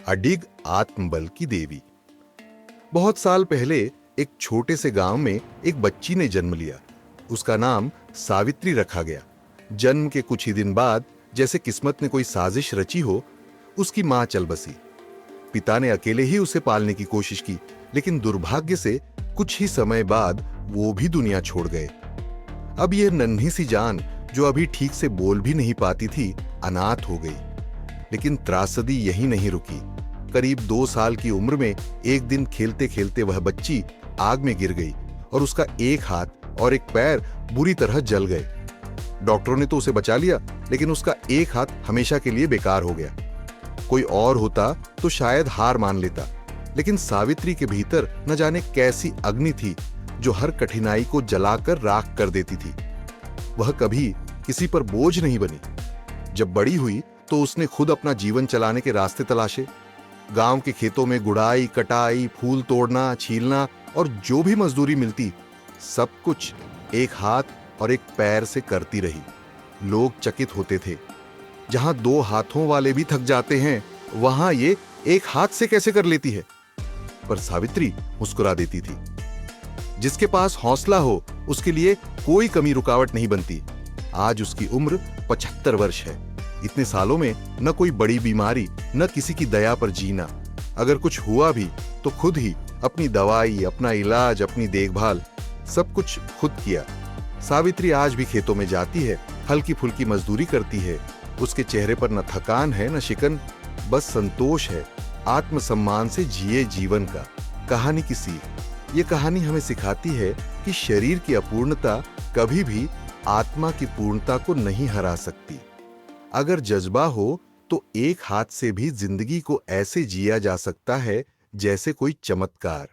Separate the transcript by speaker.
Speaker 1: अडिग आत्मबल की देवी। बहुत साल पहले एक छोटे से गांव में एक बच्ची ने जन्म लिया। उसका नाम सावित्री रखा गया। जन्म के कुछ ही दिन बाद, जैसे किस्मत ने कोई साजिश रची हो, उसकी मां चल बसी। पिता ने अकेले ही उसे पालने की कोशिश की, लेकिन दुर्भाग्य से कुछ ही समय बाद वो भी दुनिया छोड़ गए। अब यह नन्ही सी जान, जो अभी ठीक से बोल भी नहीं पाती थी, अनाथ हो गई। लेकिन त्रासदी यहीं नहीं रुकी। करीब 2 साल की उम्र में एक दिन खेलते खेलते वह बच्ची आग में गिर गई और उसका एक हाथ और एक पैर बुरी तरह जल गए। डॉक्टरों ने तो उसे बचा लिया, लेकिन उसका एक हाथ हमेशा के लिए बेकार हो गया। कोई और होता तो शायद हार मान लेता, लेकिन सावित्री के भीतर न जाने कैसी अग्नि थी जो हर कठिनाई को जलाकर राख कर देती थी। वह कभी किसी पर बोझ नहीं बनी। जब बड़ी हुई तो उसने खुद अपना जीवन चलाने के रास्ते तलाशे। गांव के खेतों में गुड़ाई, कटाई, फूल तोड़ना, छीलना और जो भी मजदूरी मिलती, सब कुछ एक हाथ और एक पैर से करती रही। लोग चकित होते थे, जहां 2 हाथों वाले भी थक जाते हैं, वहां ये एक हाथ से कैसे कर लेती है। पर सावित्री मुस्कुरा देती थी। जिसके पास हौसला हो, उसके लिए कोई कमी रुकावट नहीं बनती। आज उसकी उम्र 75 वर्ष है। इतने सालों में न कोई बड़ी बीमारी, न किसी की दया पर जीना। अगर कुछ हुआ भी तो खुद ही अपनी दवाई, अपना इलाज, अपनी देखभाल, सब कुछ खुद किया। सावित्री आज भी खेतों में जाती है, हल्की फुल्की मजदूरी करती है। उसके चेहरे पर न थकान है, न शिकन, बस संतोष है। आत्मसम्मान से जिए जीवन का। कहानी की सीख। ये कहानी हमें सिखाती है कि शरीर की अपूर्णता कभी भी आत्मा की पूर्णता को नहीं हरा सकती। अगर जज्बा हो तो एक हाथ से भी जिंदगी को ऐसे जिया जा सकता है जैसे कोई चमत्कार।